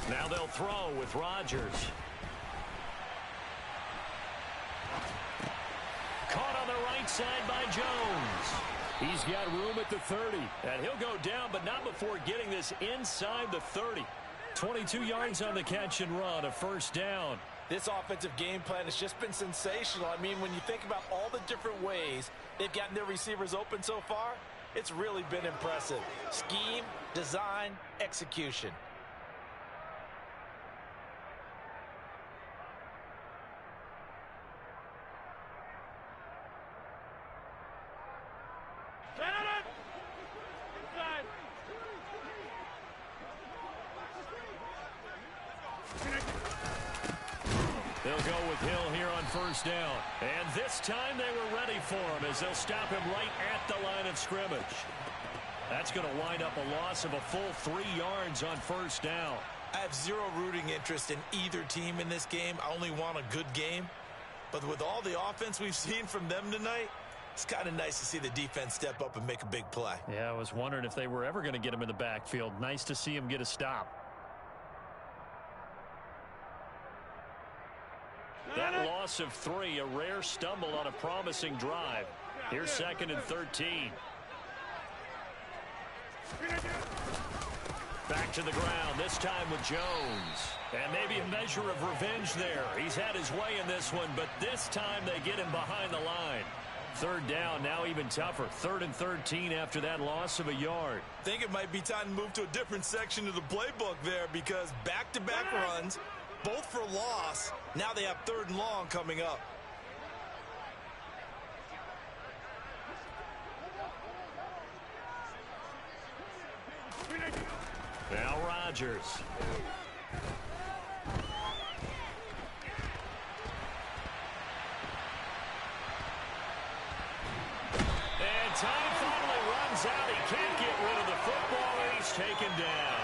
Now they'll throw with Rodgers. Caught on the right side by Jones. He's got room at the 30. And he'll go down, but not before getting this inside the 30. 22 yards on the catch and run, a first down. This offensive game plan has just been sensational. I mean, when you think about all the different ways they've gotten their receivers open so far, it's really been impressive. Scheme, design, execution. They'll go with Hill here on first down. And this time they were ready for him as they'll stop him right at the line of scrimmage. That's going to wind up a loss of a full 3 yards on first down. I have zero rooting interest in either team in this game. I only want a good game. But with all the offense we've seen from them tonight, it's kind of nice to see the defense step up and make a big play. Yeah, I was wondering if they were ever going to get him in the backfield. Nice to see him get a stop. That loss of 3, a rare stumble on a promising drive. Here's 2nd and 13. Back to the ground, this time with Jones. And maybe a measure of revenge there. He's had his way in this one, but this time they get him behind the line. 3rd down, now even tougher. 3rd and 13 after that loss of a yard. I think it might be time to move to a different section of the playbook there because back-to-back runs, both for loss. Now they have 3rd and long coming up. Now Rodgers. And time finally runs out. He can't get rid of the football, and he's taken down.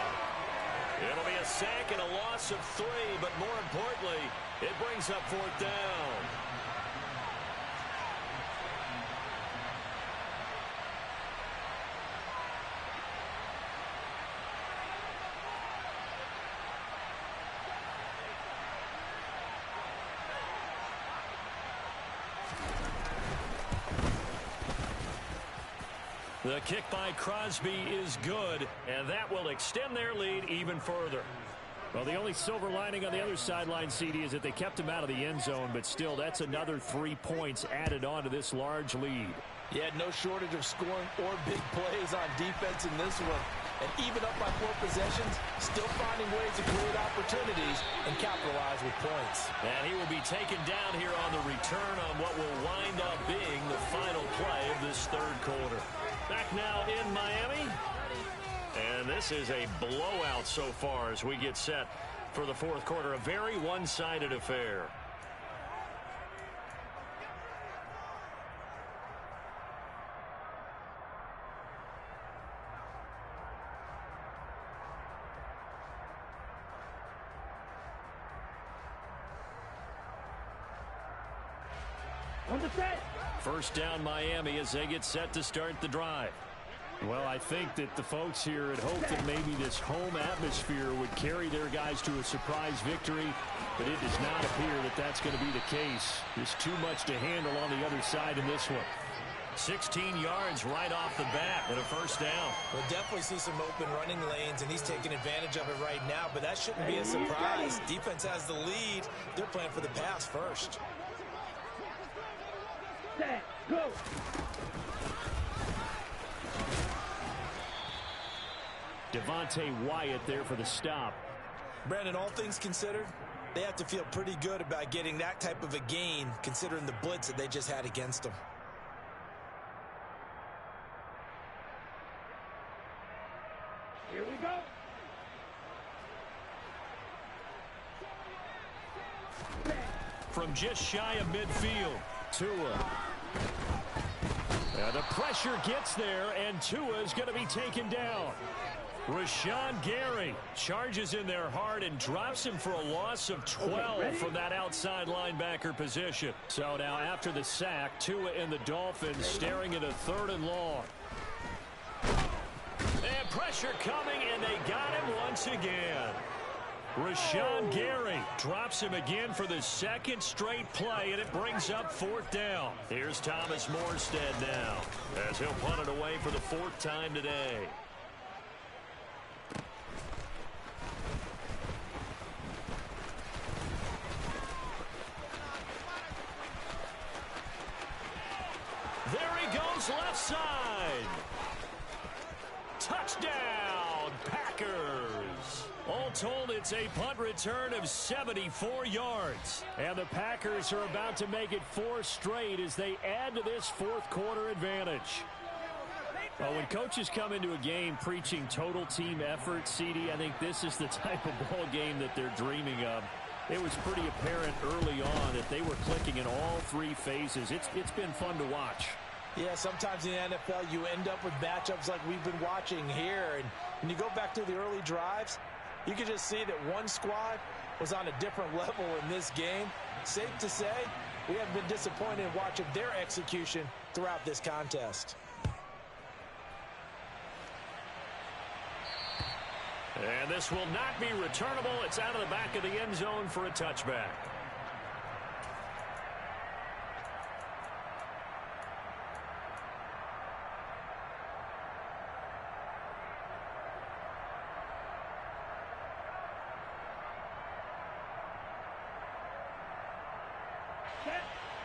It'll be a sack and a loss of 3, but more importantly, it brings up 4th down. The kick by Crosby is good, and that will extend their lead even further. Well, the only silver lining on the other sideline, CD, is that they kept him out of the end zone, but still, that's another 3 points added on to this large lead. Yeah, no shortage of scoring or big plays on defense in this one. And even up by 4 possessions, still finding ways to create opportunities and capitalize with points. And he will be taken down here on the return on what will wind up being the final play of this third quarter. Back now in Miami. And this is a blowout so far as we get set for the fourth quarter. A very one-sided affair. On the set. First down Miami as they get set to start the drive. Well, I think that the folks here had hoped that maybe this home atmosphere would carry their guys to a surprise victory, but it does not appear that that's going to be the case. There's too much to handle on the other side in this one. 16 yards right off the bat and a first down. We'll definitely see some open running lanes, and he's taking advantage of it right now, but that shouldn't be a surprise. Defense has the lead. They're playing for the pass first. Set. Go. Devontae Wyatt there for the stop. Brandon, all things considered, they have to feel pretty good about getting that type of a gain, considering the blitz that they just had against them. Here we go. From just shy of midfield, Tua. The pressure gets there, and Tua is going to be taken down. Rashawn Gary charges in there hard and drops him for a loss of 12 from that outside linebacker position. So now after the sack, Tua and the Dolphins staring at a 3rd and long. And pressure coming, and they got him once again. Rashawn Gary drops him again for the second straight play, and it brings up 4th down. Here's Thomas Morstead now as he'll punt it away for the 4th time today. There he goes left side. Touchdown, Packers. All told, it's a punt return of 74 yards. And the Packers are about to make it 4 straight as they add to this fourth quarter advantage. Well, when coaches come into a game preaching total team effort, CD, I think this is the type of ball game that they're dreaming of. It was pretty apparent early on that they were clicking in all 3 phases. It's been fun to watch. Yeah, sometimes in the NFL you end up with matchups like we've been watching here. And when you go back to the early drives, you can just see that one squad was on a different level in this game. Safe to say, we haven't been disappointed in watching their execution throughout this contest. And this will not be returnable. It's out of the back of the end zone for a touchback.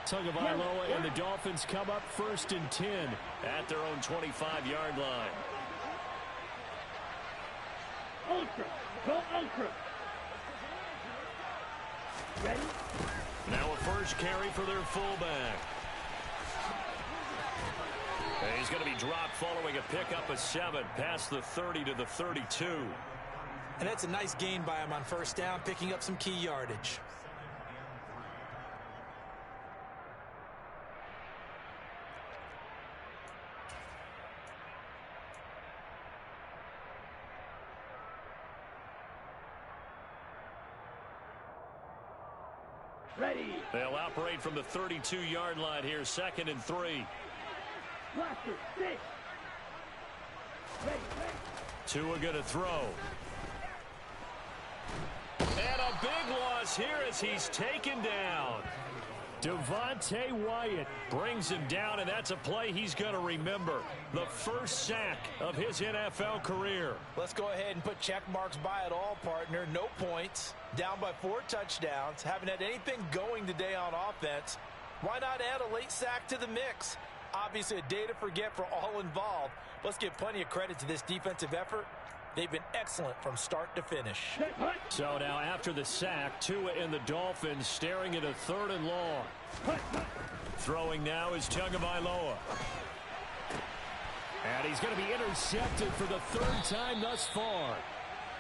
Tagovailoa and the Dolphins come up 1st and 10 at their own 25-yard line. Ultra. Go ultra. Ready? Now a first carry for their fullback. And he's going to be dropped following a pickup of 7 past the 30 to the 32. And that's a nice gain by him on first down, picking up some key yardage. Ready. They'll operate from the 32-yard line here, 2nd and 3. Blaster. 6. Ready. Tua going to throw. And a big loss here as he's taken down. Devontae Wyatt brings him down, and that's a play he's going to remember. The first sack of his NFL career. Let's go ahead and put check marks by it all, partner. No points. Down by 4 touchdowns. Haven't had anything going today on offense. Why not add a late sack to the mix? Obviously a day to forget for all involved. Let's give plenty of credit to this defensive effort. They've been excellent from start to finish. So now after the sack, Tua and the Dolphins staring at a 3rd and long. Throwing now is Tagovailoa. And he's going to be intercepted for the 3rd time thus far.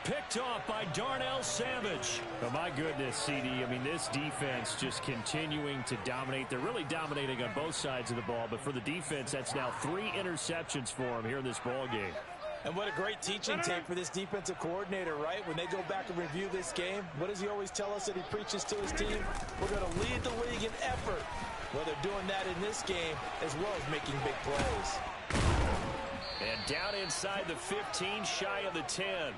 Picked off by Darnell Savage. Oh, my goodness, CD. I mean, this defense just continuing to dominate. They're really dominating on both sides of the ball. But for the defense, that's now 3 interceptions for them here in this ball game. And what a great teaching tape for this defensive coordinator, right? When they go back and review this game, what does he always tell us that he preaches to his team? We're going to lead the league in effort. Well, they're doing that in this game as well as making big plays. And down inside the 15, shy of the 10.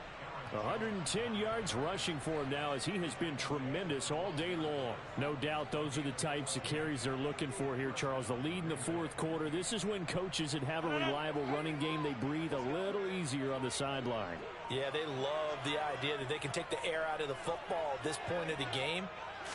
110 yards rushing for him now as he has been tremendous all day long. No doubt those are the types of carries they're looking for here, Charles. The lead in the 4th quarter. This is when coaches that have a reliable running game, they breathe a little easier on the sideline. Yeah, they love the idea that they can take the air out of the football at this point of the game.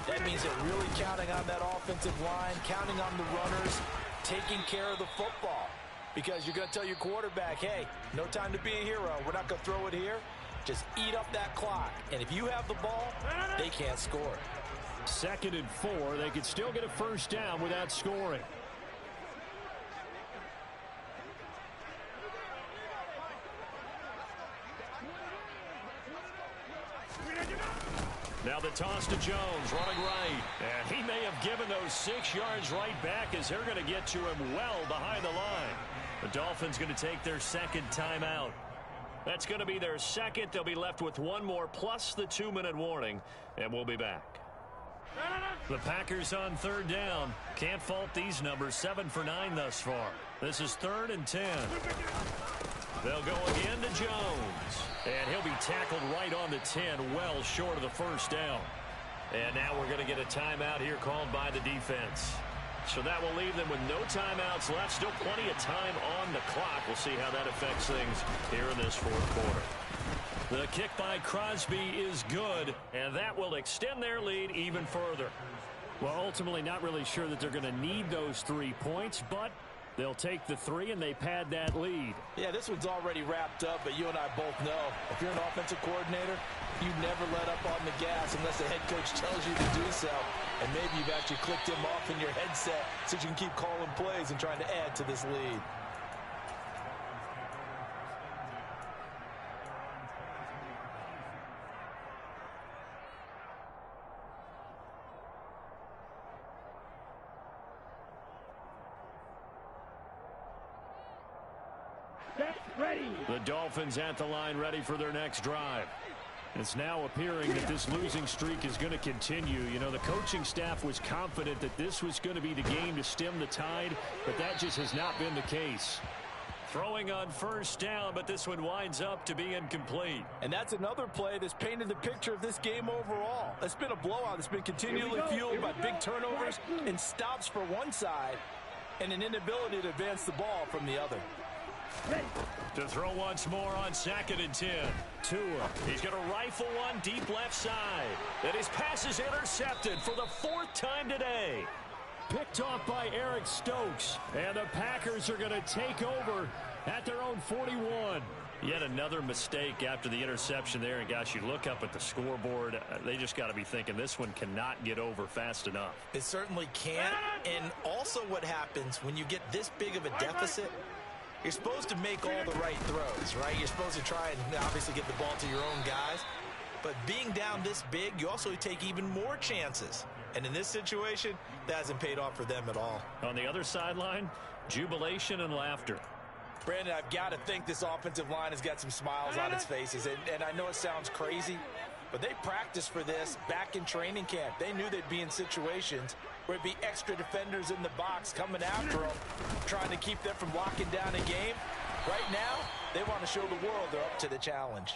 That means they're really counting on that offensive line, counting on the runners, taking care of the football. Because you're going to tell your quarterback, hey, no time to be a hero. We're not going to throw it here. Just eat up that clock. And if you have the ball, they can't score. 2nd and 4. They could still get a 1st down without scoring. Now the toss to Jones, running right. And he may have given those 6 yards right back as they're going to get to him well behind the line. The Dolphins going to take their 2nd timeout. That's going to be their 2nd. They'll be left with 1 more plus the 2-minute warning, and we'll be back. The Packers on 3rd down. Can't fault these numbers. 7 for 9 thus far. This is 3rd and 10. They'll go again to Jones. And he'll be tackled right on the 10, well short of the 1st down. And now we're going to get a timeout here called by the defense. So that will leave them with no timeouts left. Still plenty of time on the clock. We'll see how that affects things here in this 4th quarter. The kick by Crosby is good, and that will extend their lead even further. Well, ultimately not really sure that they're going to need those 3 points, but they'll take the 3 and they pad that lead. Yeah, this one's already wrapped up, but you and I both know if you're an offensive coordinator, you never let up on the gas unless the head coach tells you to do so. And maybe you've actually clicked him off in your headset so you can keep calling plays and trying to add to this lead. The Dolphins at the line ready for their next drive. It's now appearing that this losing streak is going to continue. You know, the coaching staff was confident that this was going to be the game to stem the tide, but that just has not been the case. Throwing on 1st down, but this one winds up to be incomplete. And that's another play that's painted the picture of this game overall. It's been a blowout. It's been continually fueled by big turnovers and stops for one side and an inability to advance the ball from the other. To throw once more on 2nd and 10. Tua. He's going to rifle one deep left side. And his pass is intercepted for the 4th time today. Picked off by Eric Stokes. And the Packers are going to take over at their own 41. Yet another mistake after the interception there. And gosh, you look up at the scoreboard. They just got to be thinking this one cannot get over fast enough. It certainly can't. And also what happens when you get this big of a deficit, you're supposed to make all the right throws, right? You're supposed to try and obviously get the ball to your own guys. But being down this big, you also take even more chances. And in this situation, that hasn't paid off for them at all. On the other sideline, jubilation and laughter. Brandon, I've got to think this offensive line has got some smiles on its faces. And I know it sounds crazy, but they practiced for this back in training camp. They knew they'd be in situations where it'd be extra defenders in the box coming after them, trying to keep them from locking down a game. Right now, they want to show the world they're up to the challenge.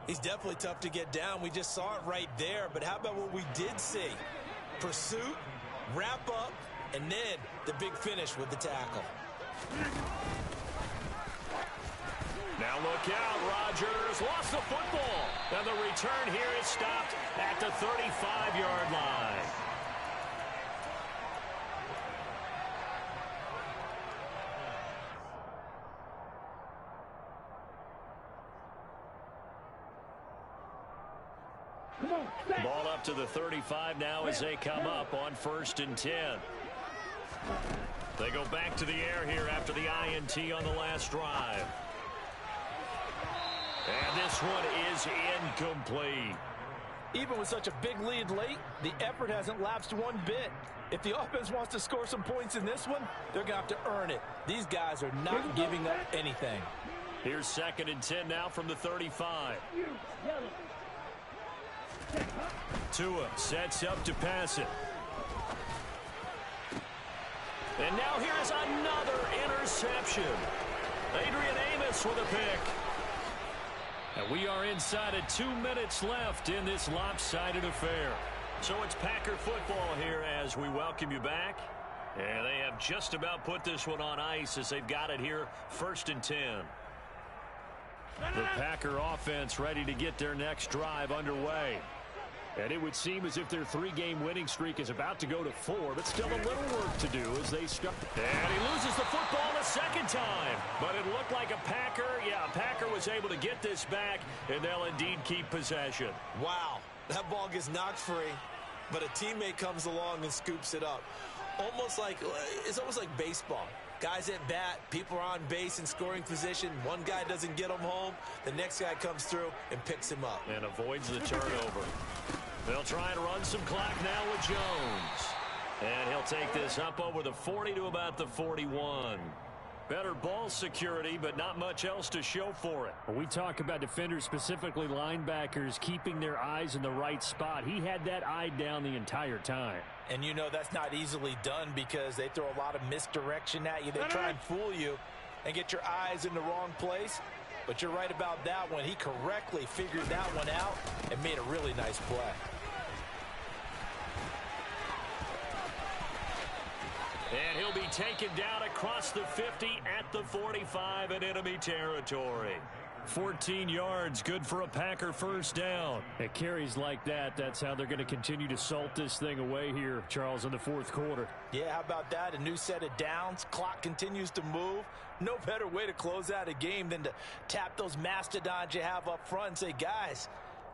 He's definitely tough to get down. We just saw it right there. But how about what we did see? Pursuit, wrap up, and then the big finish with the tackle. Now look out, Rodgers lost the football. And the return here is stopped at the 35-yard line. Ball up to the 35 now as they come up on 1st and 10. They go back to the air here after the INT on the last drive. And this one is incomplete. Even with such a big lead late, the effort hasn't lapsed one bit. If the offense wants to score some points in this one, they're going to have to earn it. These guys are not giving up anything. Here's 2nd and 10 now from the 35. Tua sets up to pass it. And now here's another interception. Adrian Amos with a pick. And we are inside of 2 minutes left in this lopsided affair. So it's Packer football here as we welcome you back. And they have just about put this one on ice as they've got it here 1st and 10. The Packer offense ready to get their next drive underway. And it would seem as if their 3-game winning streak is about to go to 4, but still a little work to do as they start. And he loses the football a second time. But it looked like a Packer was able to get this back, and they'll indeed keep possession. Wow, that ball gets knocked free, but a teammate comes along and scoops it up. It's almost like baseball. Guys at bat, people are on base in scoring position. One guy doesn't get him home. The next guy comes through and picks him up. And avoids the turnover. They'll try and run some clock now with Jones. And he'll take this up over the 40 to about the 41. Better ball security, but not much else to show for it. When we talk about defenders, specifically linebackers, keeping their eyes in the right spot, he had that eye down the entire time. And you know that's not easily done because they throw a lot of misdirection at you. They try and fool you and get your eyes in the wrong place. But you're right about that one. He correctly figured that one out and made a really nice play. And he'll be taken down across the 50 at the 45 in enemy territory. 14 yards, good for a Packer first down. It carries like that. That's how they're going to continue to salt this thing away here, Charles, in the 4th quarter. Yeah, how about that? A new set of downs. Clock continues to move. No better way to close out a game than to tap those mastodons you have up front and say, guys,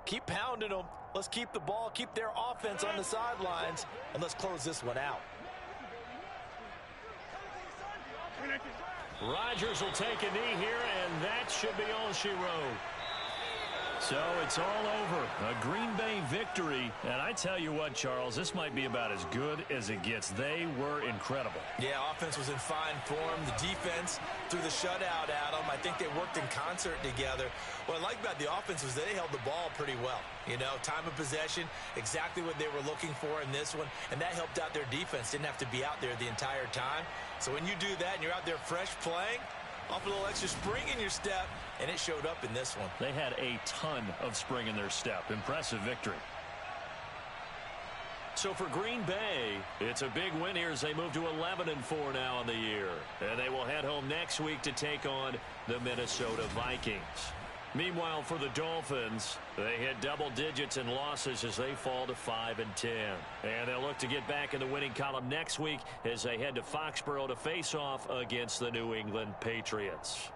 keep pounding them. Let's keep the ball, keep their offense on the sidelines, and let's close this one out. Rodgers will take a knee here, and that should be all she wrote. So it's all over. A Green Bay victory. And I tell you what, Charles, this might be about as good as it gets. They were incredible. Yeah, offense was in fine form. The defense threw the shutout at them. I think they worked in concert together. What I like about the offense was they held the ball pretty well. You know, time of possession, exactly what they were looking for in this one. And that helped out their defense. Didn't have to be out there the entire time. So when you do that and you're out there fresh playing, off a little extra spring in your step, and it showed up in this one. They had a ton of spring in their step. Impressive victory. So for Green Bay, it's a big win here as they move to 11-4 now in the year. And they will head home next week to take on the Minnesota Vikings. Meanwhile, for the Dolphins, they hit double digits in losses as they fall to 5-10. And they'll look to get back in the winning column next week as they head to Foxborough to face off against the New England Patriots.